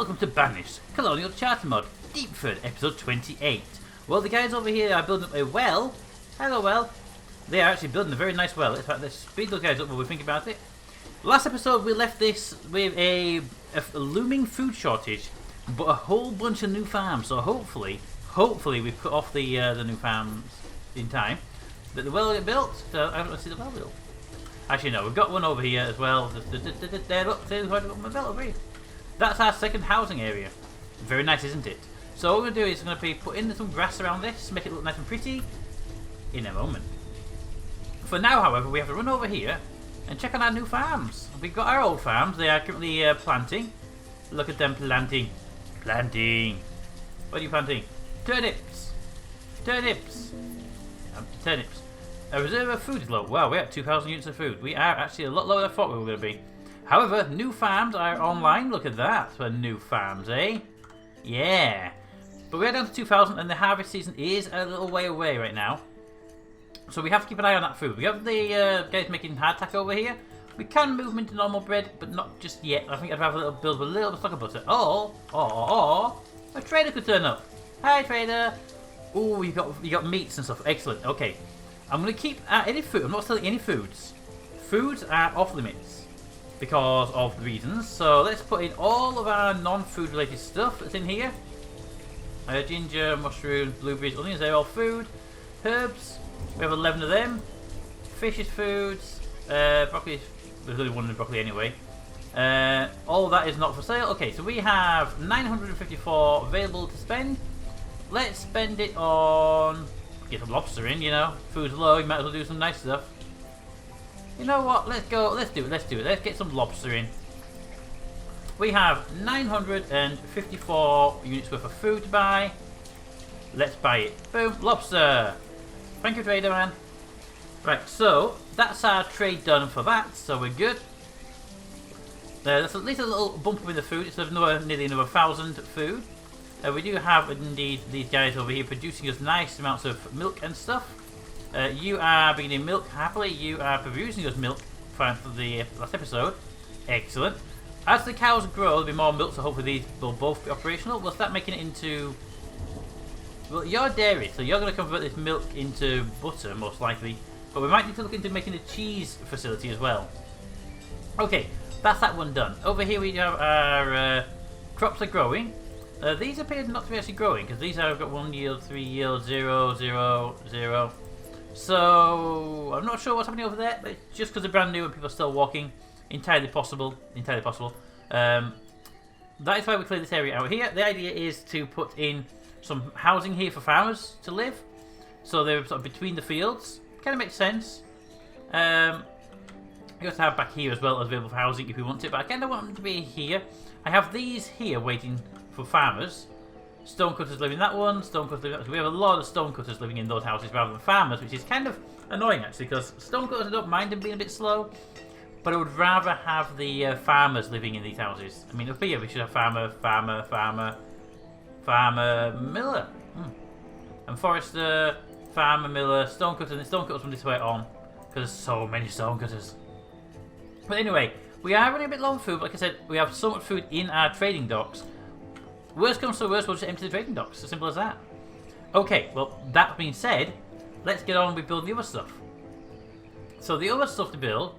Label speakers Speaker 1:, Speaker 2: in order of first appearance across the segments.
Speaker 1: welcome to Banished, Colonial Charter Mod, Deepford, episode 28. Well, the guys over here are building a well. Hello, well. They are actually building a very nice well. In fact, let's speed those guys up while we think about it. Last episode, we left this with a looming food shortage, but a whole bunch of new farms. So hopefully we've cut off the new farms in time. That the well will get built. So I don't see the well built. Actually, no, we've got one over here as well. There, look, there's my belt over here. That's our second housing area. Very nice, isn't it? So what we're going to do is we're going to be putting some grass around this, make it look nice and pretty in a moment. For now, however, we have to run over here and check on our new farms. We've got our old farms. They are currently planting. Look at them planting. Planting. What are you planting? Turnips. Turnips. Turnips. A reserve of food is low. Wow, we're at 2,000 units of food. We are actually a lot lower than I thought we were going to be. However, new farms are online. Look at that for new farms, eh? Yeah. But we're down to 2,000 and the harvest season is a little way away right now. So we have to keep an eye on that food. We have the guys making hardtack over here. We can move them into normal bread, but not just yet. I think I'd have a little build with a little bit of stock of butter. Or a trader could turn up. Hi, trader. Oh, you got meats and stuff. Excellent. Okay. I'm going to keep any food. I'm not selling any foods. Foods are off limits because of the reasons. So let's put in all of our non-food related stuff that's in here. Ginger, mushrooms, blueberries, onions, they're all food. Herbs, we have 11 of them. Fish is foods. Broccoli, there's only one in broccoli anyway. All of that is not for sale. Okay, so we have 954 available to spend. Let's spend it on... Get some lobster in, you know. Food's low, you might as well do some nice stuff. You know what? Let's go. Let's do it. Let's get some lobster in. We have 954 units worth of food to buy. Let's buy it. Boom. Lobster. Thank you, trader man. Right, so that's our trade done for that. So we're good. There's at least a little bump up in the food. It's nearly another 1,000 food. We do have indeed these guys over here producing us nice amounts of milk and stuff. You are beginning milk happily. You are producing us milk for the last episode. Excellent. As the cows grow, there'll be more milk, so hopefully these will both be operational. We'll start making it into... Well, you're dairy, so you're going to convert this milk into butter, most likely. But we might need to look into making a cheese facility as well. Okay, that's that one done. Over here we have our crops are growing. These appear not to be actually growing, because these have got 1 yield, 3 yield, 0, 0, 0. So, I'm not sure what's happening over there, but it's just because they're brand new and people are still walking. Entirely possible. Entirely possible. That is why we clear this area out here. The idea is to put in some housing here for farmers to live. So they're sort of between the fields. Kind of makes sense. You have to have back here as well as available for housing if we want it, but I kind of want them to be here. I have these here waiting for farmers. Stonecutters live in that one, stonecutters live in that one. We have a lot of stonecutters living in those houses rather than farmers, which is kind of annoying actually, because stonecutters, I don't mind them being a bit slow, but I would rather have the farmers living in these houses. I mean, up here we should have farmer, miller. And forester, farmer, miller, stonecutter, and the stonecutters from this way on, because there's so many stonecutters. But anyway, we are running a bit low on food. Like I said, we have so much food in our trading docks. Worst comes to worst, we'll just empty the trading docks. As simple as that. Okay, well, that being said, let's get on with building the other stuff. So the other stuff to build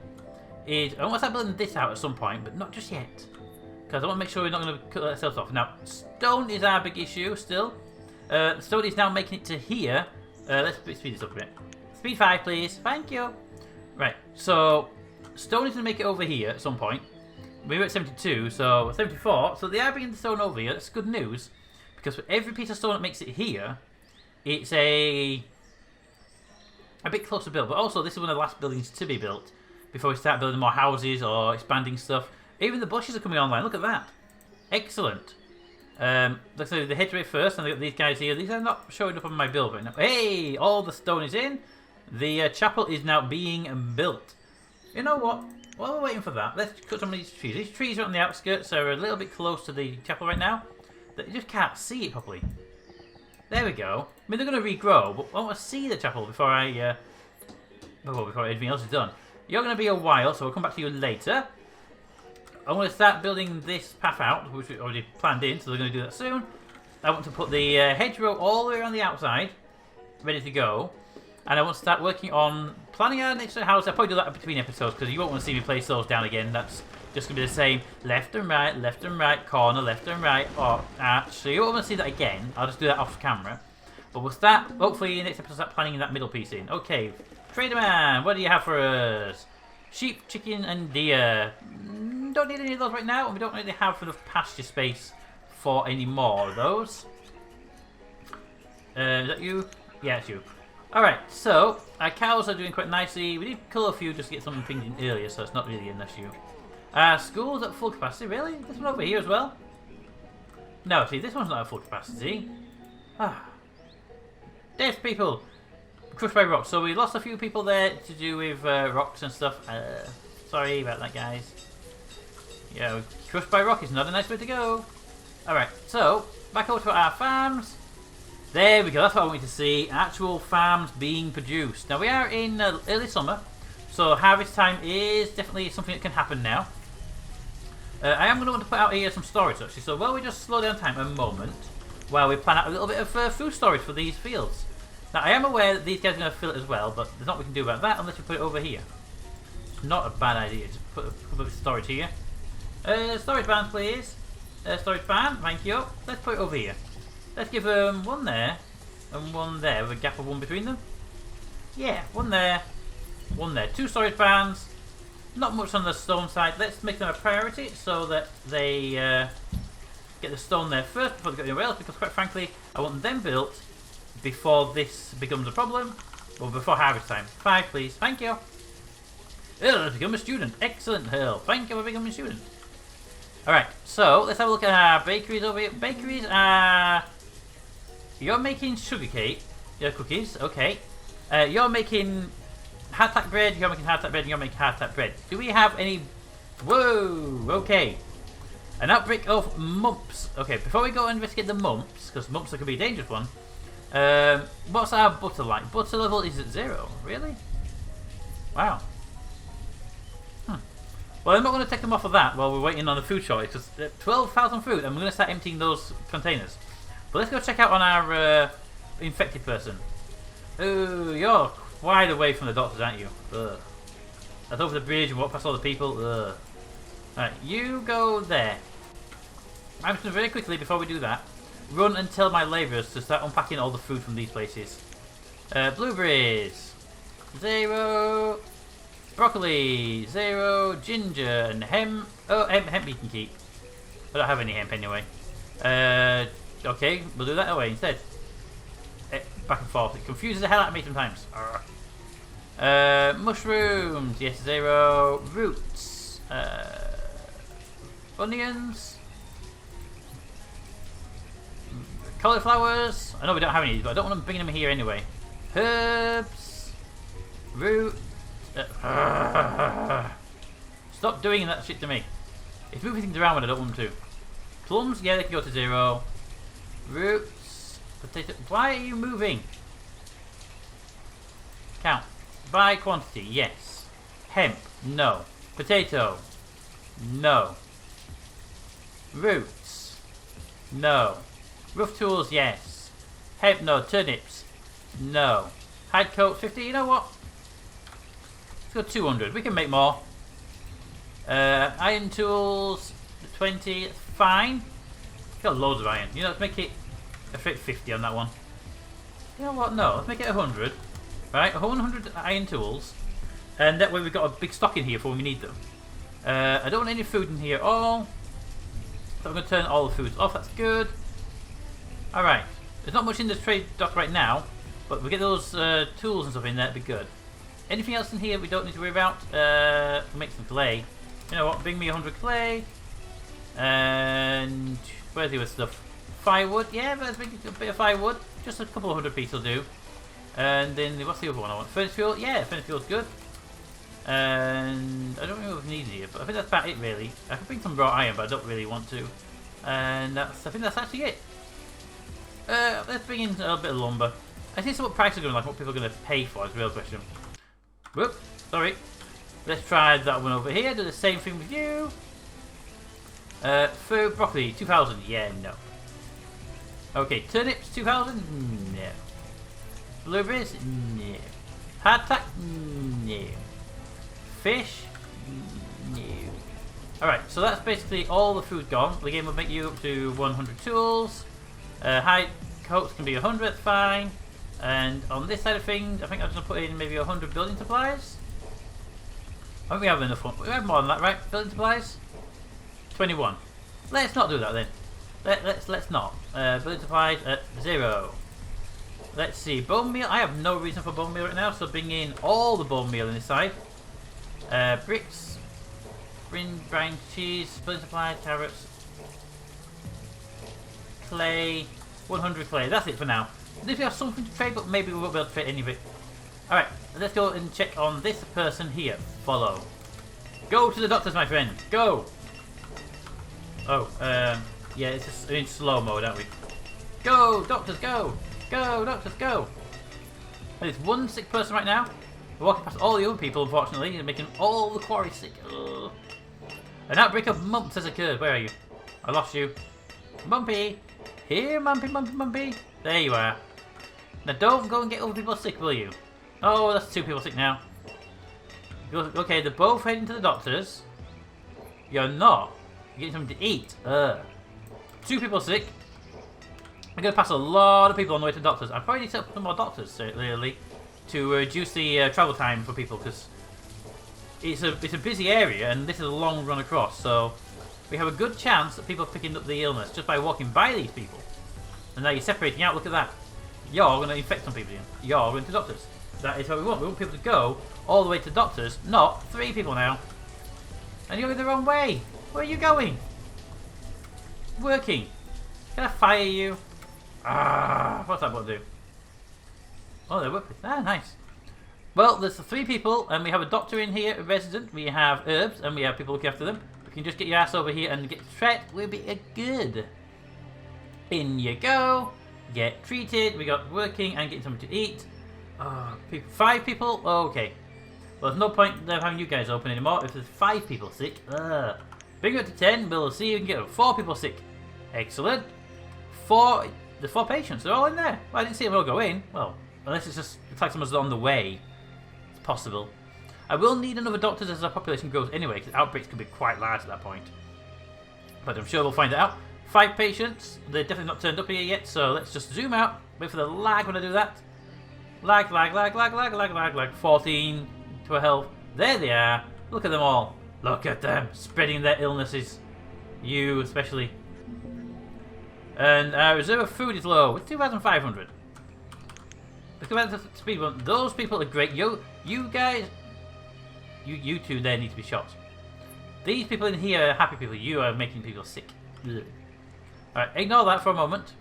Speaker 1: is... I want to start building this out at some point, but not just yet. Because I want to make sure we're not going to cut ourselves off. Now, stone is our big issue still. Stone is now making it to here. Let's speed this up a bit. Speed 5, please. Thank you. Right, so... Stone is going to make it over here at some point. We were at 72, so 74. So they are bringing the stone over here. That's good news. Because for every piece of stone that makes it here, it's a bit closer built. But also, this is one of the last buildings to be built before we start building more houses or expanding stuff. Even the bushes are coming online. Look at that. Excellent. Let's do the hedgerow first. And I've got these guys here. These are not showing up on my build right now. Hey! All the stone is in. The chapel is now being built. You know what? While we're waiting for that, let's cut some of these trees. These trees are on the outskirts, so we're a little bit close to the chapel right now. You just can't see it properly. There we go. I mean, they're going to regrow, but I want to see the chapel before before anything else is done. You're going to be a while, so we'll come back to you later. I'm going to start building this path out, which we already planned in, so we're going to do that soon. I want to put the hedgerow all the way around the outside, ready to go. And I want to start working on planning our next house. I'll probably do that between episodes, because you won't want to see me place those down again. That's just going to be the same left and right, corner, left and right. Or actually, you won't want to see that again. I'll just do that off camera. But we'll start, hopefully, next episode, start planning that middle piece in. Okay, Trader Man, what do you have for us? Sheep, chicken, and deer. Don't need any of those right now, and we don't really have enough pasture space for any more of those. Is that you? Yeah, it's you. Alright, so our cows are doing quite nicely. We did kill a few just to get some things in earlier, so it's not really an issue. School's at full capacity, really? This one over here as well? No, see, this one's not at full capacity. Dead people! Crushed by rocks. So we lost a few people there to do with rocks and stuff. Sorry about that, guys. Yeah, crushed by rock is not a nice way to go. Alright, so back over to our farms. There we go, that's what I wanted to see. Actual farms being produced. Now we are in early summer, so harvest time is definitely something that can happen now. I am going to want to put out here some storage actually, so while we just slow down time a moment, while we plan out a little bit of food storage for these fields. Now I am aware that these guys are going to fill it as well, but there's not what we can do about that unless we put it over here. Not a bad idea, just put a couple of storage here. Storage barns please. Storage barn, thank you. Let's put it over here. Let's give them one there and one there with a gap of one between them. Yeah, one there, one there. 2 storage barns. Not much on the stone side. Let's make them a priority so that they get the stone there first before they go anywhere else, because quite frankly I want them built before this becomes a problem, or before harvest time. 5 please, thank you. Earl has become a student. Excellent, Earl. Thank you for becoming a student. Alright, so let's have a look at our bakeries over here. Bakeries are... You're making sugar cake. Your cookies, okay. You're making hardtack bread, you're making hardtack bread, and you're making hardtack bread. Do we have any... Whoa, okay. An outbreak of mumps. Okay, before we go and investigate the mumps, because mumps could be a dangerous one, what's our butter like? Butter level is at 0, really? Wow. Well, I'm not going to take them off of that while we're waiting on the food shortage, because 12,000 food, and we're going to start emptying those containers. But let's go check out on our infected person. Oh, you're quite away from the doctors, aren't you? Ugh. That's over the bridge and walk past all the people. Ugh. Alright, you go there. I'm just going to very quickly, before we do that, run and tell my labourers to start unpacking all the food from these places. Blueberries. 0. Broccoli, 0, ginger, and hemp. Oh, hemp you can keep. I don't have any hemp anyway. Okay, we'll do that away instead. Back and forth. It confuses the hell out of me sometimes. Mushrooms, yes, 0. Roots. Onions. Cauliflowers. I know we don't have any, but I don't want them bringing them here anyway. Herbs. Roots. Stop doing that shit to me. It's moving things around when I don't want them to. Plums, yeah, they can go to 0. Roots, potato. Why are you moving? Count. By quantity, yes. Hemp, no. Potato, no. Roots, no. Rough tools, yes. Hemp, no. Turnips, no. Hide coat, 50. You know what? Go 200. We can make more. Iron tools, 20. It's fine. Got loads of iron. You know, let's make it a 50 on that one. You know what? No, let's make it 100. Right, 100 iron tools, and that way we've got a big stock in here for when we need them. I don't want any food in here at all, so I'm going to turn all the foods off. That's good. All right. There's not much in the trade dock right now, but we get those tools and stuff in there. That'd be good. Anything else in here we don't need to worry about? We'll make some clay. You know what? Bring me 100 clay. And where's the other stuff? Firewood. Yeah, let's make a bit of firewood. Just a couple of 100 pieces will do. And then what's the other one I want? Furnace fuel. Yeah, furnace fuel's good. And I don't really know if we need here, but I think that's about it really. I can bring some raw iron, but I don't really want to. And I think that's actually it. Let's bring in a little bit of lumber. I think what prices are going to like, what people are going to pay for is the real question. Whoop, sorry. Let's try that one over here. Do the same thing with you. Food, broccoli, 2,000. Yeah, no. Okay, turnips, 2,000. No. Blueberries, no. Hardtack, no. Fish, no. Alright, so that's basically all the food gone. The game will make you up to 100 tools. High coats can be 100, fine. And on this side of things, I think I'm just going to put in maybe 100 building supplies. I think we have enough. We have more than that, right? Building supplies? 21. Let's not do that then. Let's not. Building supplies at 0. Let's see. Bone meal. I have no reason for bone meal right now, so bring in all the bone meal in this side. Bricks. Brine cheese. Building supplies. Carrots. Clay. 100 clay. That's it for now. If we have something to trade, but maybe we won't be able to trade any of it. Alright, let's go and check on this person here. Follow. Go to the doctors, my friend. Go! Oh, yeah, it's just in slow mode, aren't we? Go, doctors, go! Go, doctors, go! There's one sick person right now. We're walking past all the other people, unfortunately, and making all the quarry sick. Ugh. An outbreak of mumps has occurred. Where are you? I lost you. Mumpy! Here, Mumpy, Mumpy, Mumpy. There you are. Now don't go and get other people sick, will you? Oh, that's 2 people sick now. Okay, they're both heading to the doctors. You're not. You're getting something to eat. 2 people sick. I'm going to pass a lot of people on the way to the doctors. I probably need to set up some more doctors, really, to reduce the travel time for people, because it's a busy area and this is a long run across, so we have a good chance that people are picking up the illness just by walking by these people. And now you're separating out, look at that. You're going to infect some people. You're going to doctors. That is what we want. We want people to go all the way to doctors, not 3 people now. And you're going the wrong way. Where are you going? Working. Can I fire you? Ah, what's that button do? Oh, they're working. Ah, nice. Well, there's 3 people, and we have a doctor in here, a resident. We have herbs, and we have people looking after them. We can just get your ass over here and get tracked. We'll be good. In you go. Get treated. We got working and getting something to eat. 5 people? Okay. Well, there's no point in having you guys open anymore if there's 5 people sick. Bring it up to 10. We'll see you can get 4 people sick. Excellent. 4. There's 4 patients. They're all in there. Well, I didn't see them all go in. Well, unless it's just looks like someone's on the way. It's possible. I will need another doctor as our population grows anyway, because outbreaks could be quite large at that point. But I'm sure we'll find it out. 5 patients. They're definitely not turned up here yet, so let's just zoom out. Wait for the lag when I do that. Lag, lag, lag, lag, lag, lag, lag, lag. 14, 12. There they are. Look at them all. Look at them spreading their illnesses. You especially. And our reserve of food is low. It's 2,500. Let's go back to the speed one. Those people are great. You guys. You 2 there need to be shot. These people in here are happy people. You are making people sick. Alright, ignore that for a moment.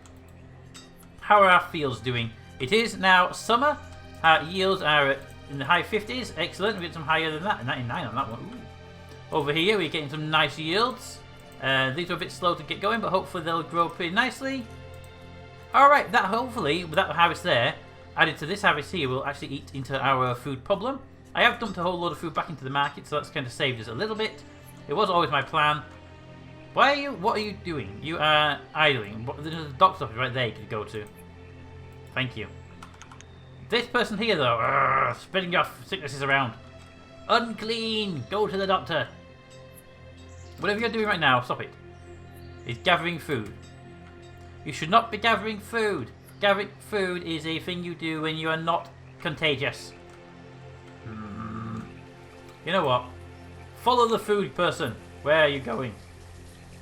Speaker 1: How are our fields doing? It is now summer. Our yields are in the high 50s. Excellent. We get some higher than that. 99 on that one. Ooh. Over here, we're getting some nice yields. These are a bit slow to get going, but hopefully they'll grow pretty nicely. Alright, that hopefully, with that harvest there, added to this harvest here, will actually eat into our food problem. I have dumped a whole load of food back into the market, so that's kind of saved us a little bit. It was always my plan. What are you doing? You are idling. There's a doctor's office right there you could go to. Thank you. This person here, though, spreading your sicknesses around. Unclean! Go to the doctor. Whatever you're doing right now, stop it. It's gathering food. You should not be gathering food. Gathering food is a thing you do when you are not contagious. You know what? Follow the food person. Where are you going?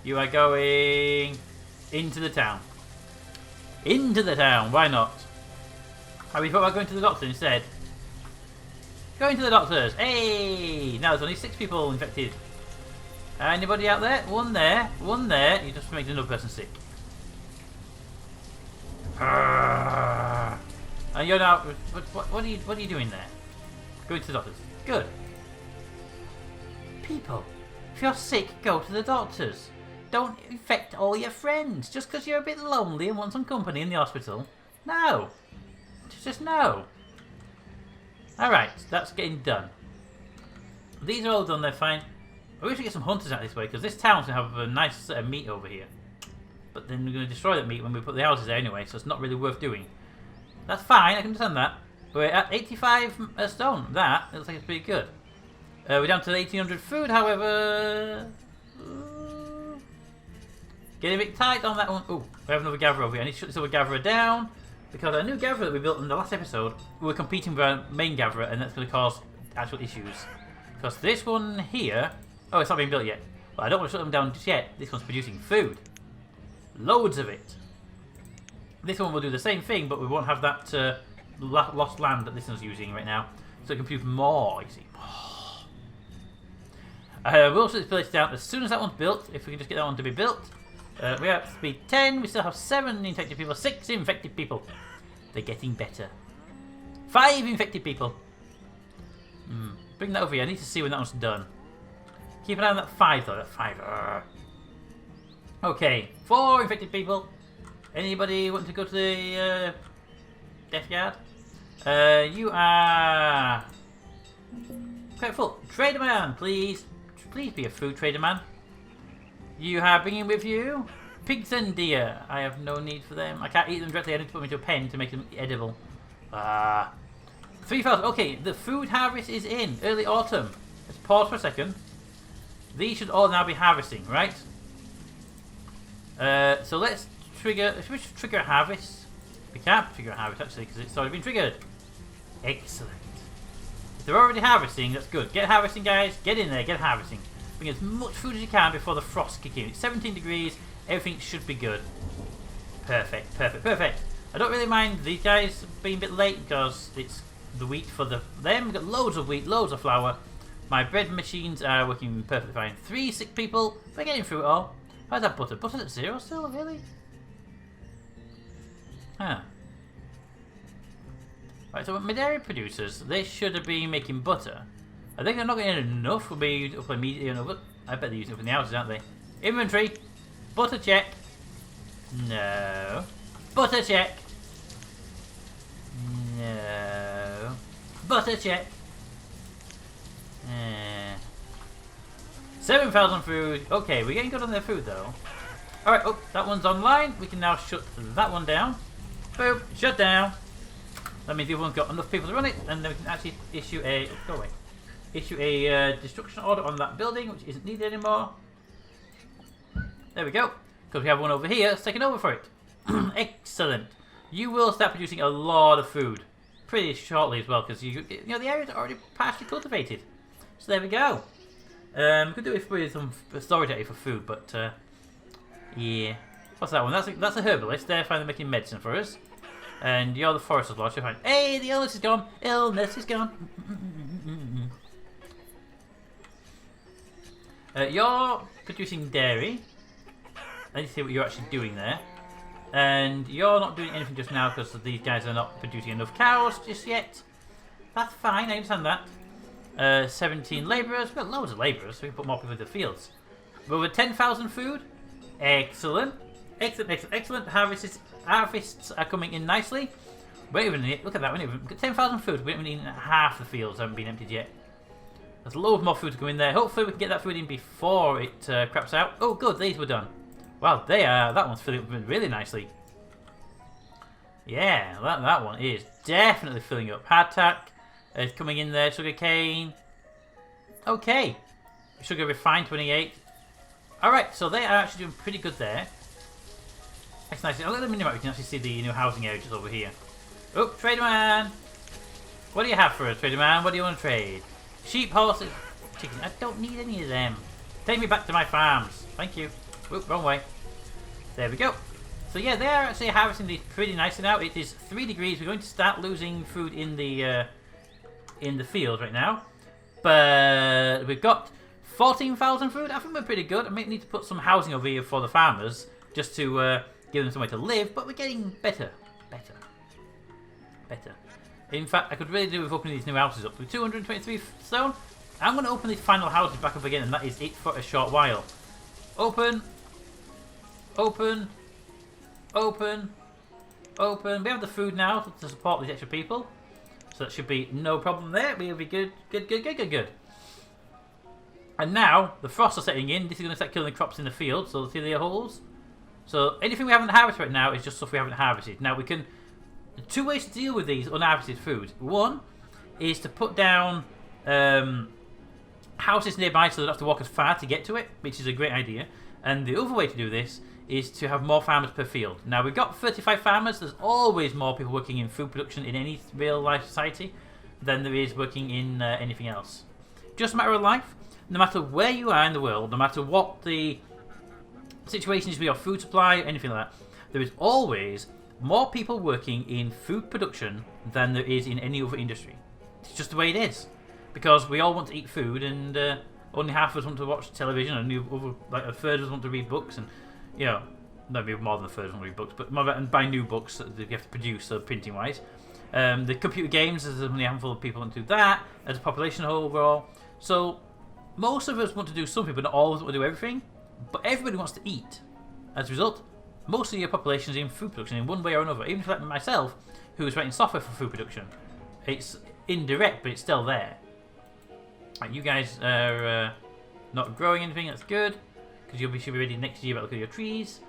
Speaker 1: You are going into the town. Into the town. Why not? How we thought about going to the doctor instead. Going to the doctors. Hey! Now there's only 6 people infected. Anybody out there? One there. One there. You just made another person sick. And you're now. What are you doing there? Going to the doctors. Good. People, if you're sick, go to the doctors. Don't infect all your friends just because you're a bit lonely and want some company in the hospital. No. Just no. Alright, that's getting done. These are all done, they're fine. I wish we get some hunters out this way, because this town's going to have a nice set of meat over here. But then we're going to destroy that meat when we put the houses there anyway, so it's not really worth doing. That's fine, I can understand that. We're at 85 stone. That looks like it's pretty good. We're down to 1800 food, however... Getting a bit tight on that one. Oh, we have another gatherer over here. I need to shut this other gatherer down, because our new gatherer that we built in the last episode, we were competing with our main gatherer, and that's going to cause actual issues. Because this one here... Oh, it's not being built yet. But I don't want to shut them down just yet. This one's producing food. Loads of it. This one will do the same thing, but we won't have that lost land that this one's using right now. So it can produce more, you see. We'll shut this village down as soon as that one's built. If we can just get that one to be built. We're at speed 10. We still have 7 infected people. 6 infected people. They're getting better. 5 infected people. Bring that over here. I need to see when that one's done. Keep an eye on that 5 though. That 5. Okay. 4 infected people. Anybody want to go to the death yard? You are quite full. Trader man, please. Please be a food trader man. You are bringing with you pigs and deer. I have no need for them. I can't eat them directly. I need to put them into a pen to make them edible. 3,000. Okay, the food harvest is in. Early autumn. Let's pause for a second. These should all now be harvesting, right? So let's trigger. Should we trigger a harvest? We can't trigger a harvest actually because it's already been triggered. Excellent. If they're already harvesting, that's good. Get harvesting, guys. Get in there. Get harvesting. Bring as much food as you can before the frost kick in. It's 17 degrees. Everything should be good. Perfect. Perfect. Perfect. I don't really mind these guys being a bit late because it's the wheat for them. We've got loads of wheat, loads of flour. My bread machines are working perfectly fine. 3 sick people. We're getting through it all. How's that butter? Butter's at 0 still? Really? Huh. Right, so my dairy producers, they should have been making butter. I think they're not getting enough. We'll be using it up immediately. I bet they're using it up in the houses, aren't they? Inventory. Butter check. No. Butter check. No. Butter check. 7,000 food. Okay, we're getting good on their food though. Alright, oh, that one's online. We can now shut that one down. Boom, shut down. That means the other one's got enough people to run it, and then we can actually issue a... Go away. Issue a destruction order on that building, which isn't needed anymore. There we go. Because we have one over here that's taking over for it. Excellent. You will start producing a lot of food. Pretty shortly as well, because you know the area's already partially cultivated. So there we go. We could do it with some storage area for food, but yeah. What's that one? That's a herbalist. They're finally making medicine for us. And you're the forester's lodge. You're fine. Hey, the illness is gone. Illness is gone. You're producing dairy. I need to see what you're actually doing there. And you're not doing anything just now because these guys are not producing enough cows just yet. That's fine, I understand that. 17 labourers. We've got loads of labourers, so we can put more people into the fields. But with 10,000 food. Excellent. Excellent, excellent, excellent. Harvests are coming in nicely. Wait a minute, look at that. We've got 10,000 food. We haven't even half the fields haven't been emptied yet. There's loads more food to come in there. Hopefully we can get that food in before it craps out. Oh, good, these were done. Wow, that one's filling up really nicely. Yeah, that one is definitely filling up. Hardtack is coming in there. Sugarcane. Okay. Sugar refined 28. Alright, so they are actually doing pretty good there. That's nice. I'll let them in there. We can actually see the new housing areas over here. Oh, Trader Man. What do you have for us, Trader Man? What do you want to trade? Sheep, horses, chicken. I don't need any of them. Take me back to my farms. Thank you. Oop, wrong way. There we go. So yeah, they are actually harvesting these pretty nicely now. It is 3 degrees. We're going to start losing food in the field right now. But we've got 14,000 food. I think we're pretty good. I may need to put some housing over here for the farmers just to give them somewhere to live. But we're getting better. Better. Better. In fact, I could really do with opening these new houses up. With 223 stone, I'm going to open these final houses back up again, and that is it for a short while. Open. Open. Open. Open. We have the food now to support these extra people. So that should be no problem there. We'll be good. Good, good, good, good, good. And now the frosts are setting in. This is going to start killing the crops in the field. So see the holes. So anything we haven't harvested right now is just stuff we haven't harvested. Now we can. Two ways to deal with these unharvested food. One is to put down houses nearby so they don't have to walk as far to get to it, which is a great idea. And the other way to do this is to have more farmers per field. Now we've got 35 farmers. There's always more people working in food production in any real life society than there is working in anything else. Just a matter of life. No matter where you are in the world, no matter what the situation is with your food supply, anything like that, there is always more people working in food production than there is in any other industry. It's just the way it is. Because we all want to eat food, and only half of us want to watch television, and like a third of us want to read books, and maybe more than a third of us want to read books, but and buy new books that you have to produce, so printing wise. The computer games, there's only a handful of people want to do that as a population overall. So most of us want to do something, but not all of us want to do everything. But everybody wants to eat. As a result, most of your population is in food production in one way or another. Even like myself, who is writing software for food production, it's indirect, but it's still there. Right, you guys are not growing anything. That's good, because should be ready next year. But look at your trees.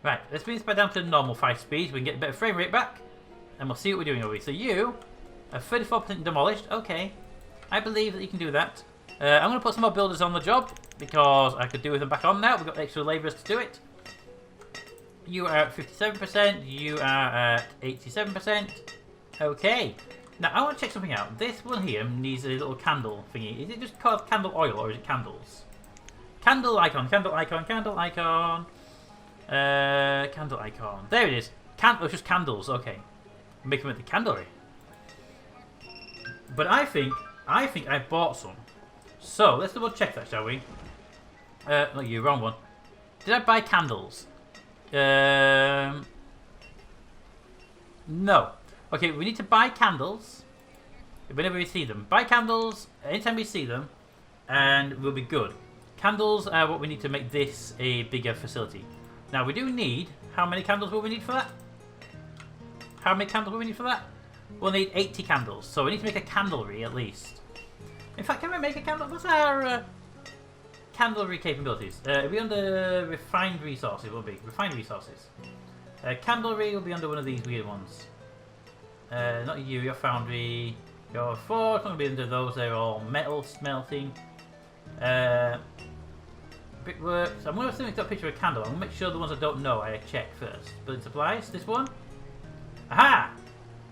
Speaker 1: Right, let's bring this back down to normal 5 speed. We can get a better frame rate back, and we'll see what we're doing over here. So you are 34% demolished. Okay, I believe that you can do that. I'm going to put some more builders on the job because I could do with them back on now. We've got extra labourers to do it. You are at 57%. You are at 87%. Okay. Now I want to check something out. This one here needs a little candle thingy. Is it just called candle oil or is it candles? Candle icon. Candle icon. Candle icon. Candle icon. There it is. It's just candles. Okay. Make them at the candlery. But I think I bought some. So let's double check that, shall we? No, you wrong one. Did I buy candles? No. Okay, we need to buy candles whenever we see them. Buy candles anytime we see them, and we'll be good. Candles are what we need to make this a bigger facility. Now we do need. How many candles will we need for that? How many candles will we need for that? We'll need 80 candles. So we need to make a candlery at least. In fact, can we make a candle? What's our candlery capabilities? It'll be under refined resources. Will be refined resources. Candlery will be under one of these weird ones. Not you. Your foundry. Your forge. Not gonna be under those. They're all metal smelting. Brickwork. So I'm gonna assume it's got a picture of a candle. I'm gonna make sure the ones I don't know I check first. Building supplies. This one. Aha!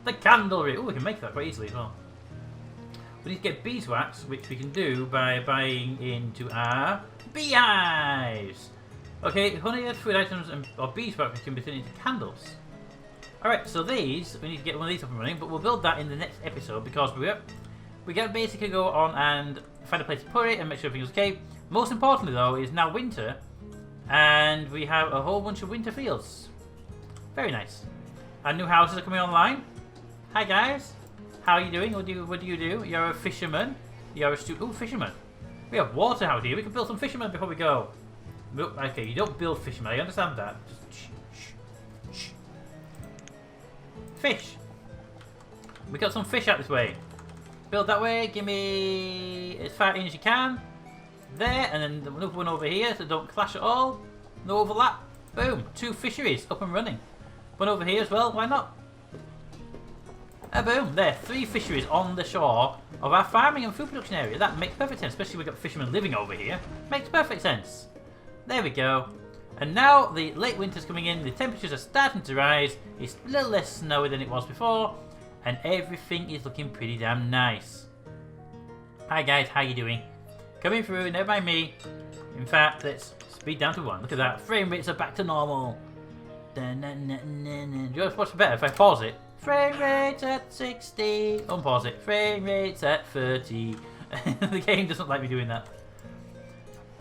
Speaker 1: The candlery. Oh, we can make that quite easily as well. We need to get beeswax, which we can do by buying into our beehives. Okay, honey, food items, or beeswax can be turned into candles. Alright, so these, we need to get one of these up and running, but we'll build that in the next episode because we got to basically go on and find a place to put it and make sure everything's okay. Most importantly, though, is now winter, and we have a whole bunch of winter fields. Very nice. Our new houses are coming online. Hi, guys. How are you doing? What do you do? You're a fisherman. You're a student. Ooh, fisherman. We have water out here. We can build some fishermen before we go. Okay, you don't build fishermen. I understand that. Just shh. Fish. We got some fish out this way. Build that way. Give me as far in as you can. There, and then another one over here, so don't clash at all. No overlap. Boom. 2 fisheries up and running. One over here as well. Why not? Boom, there, 3 fisheries on the shore of our farming and food production area. That makes perfect sense, especially we've got fishermen living over here. Makes perfect sense. There we go. And now the late winter's coming in, the temperatures are starting to rise, it's a little less snowy than it was before, and everything is looking pretty damn nice. Hi guys, how you doing? Coming through, never mind me. In fact, let's speed down to 1. Look at that, frame rates are back to normal. Do you know what's better if I pause it? Frame rates at 60. Unpause it. Frame rates at 30. The game doesn't like me doing that.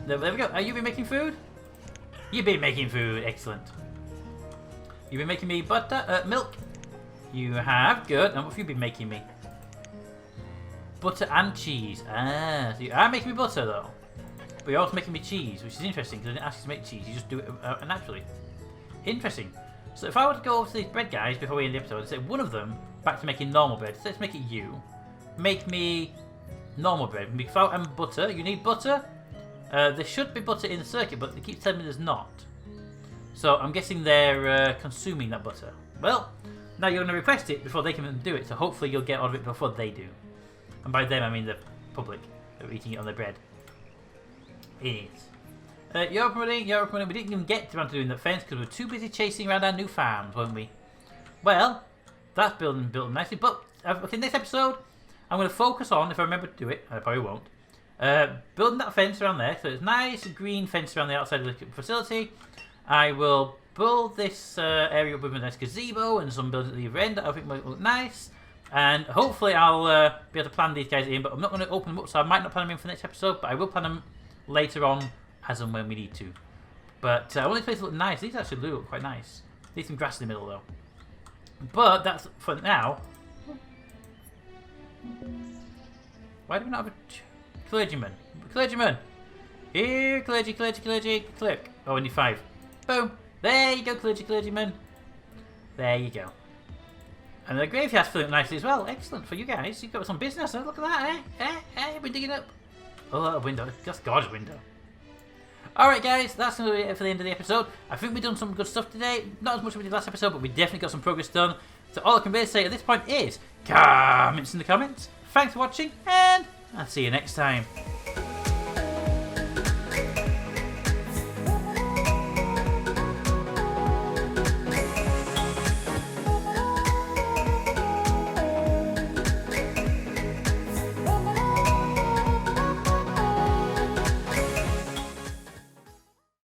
Speaker 1: There we go. Are you been making food? You've been making food. Excellent. You've been making me butter, milk. You have. Good. And what have you been making me? Butter and cheese. Ah, so you are making me butter though. But you're also making me cheese, which is interesting because I didn't ask you to make cheese. You just do it naturally. Interesting. So if I were to go over to these bread guys before we end the episode and say one of them back to making normal bread, so let's make it you. Make me normal bread. Without and butter. You need butter? There should be butter in the circuit, but they keep telling me there's not. So I'm guessing they're consuming that butter. Well, now you're going to request it before they can do it, so hopefully you'll get out of it before they do. And by them, I mean the public that are eating it on their bread. Idiots. Europe running, we didn't even get around to doing that fence because we were too busy chasing around our new farms, weren't we? Well, that's building nicely, but okay, next episode, I'm going to focus on, if I remember to do it, I probably won't, building that fence around there, so it's nice green fence around the outside of the facility. I will build this area up with a nice gazebo and some buildings at the other end that I think might look nice. And hopefully I'll be able to plan these guys in, but I'm not going to open them up, so I might not plan them in for the next episode, but I will plan them later on as and when we need to. But I want this place to look nice. These actually do look quite nice. Need some grass in the middle though. But that's for now. Why do we not have a clergyman? Clergyman! Here, clergy, clerk. Oh, I need 5. Boom! There you go, clergyman. There you go. And the graveyard's filling up nicely as well. Excellent for you guys. You've got some business. Look at that, eh? We're digging up. Oh, that window. That's God's window. Alright guys, that's going to be it for the end of the episode. I think we've done some good stuff today. Not as much as we did last episode, but we definitely got some progress done. So all I can really say at this point is, comments in the comments. Thanks for watching, and I'll see you next time.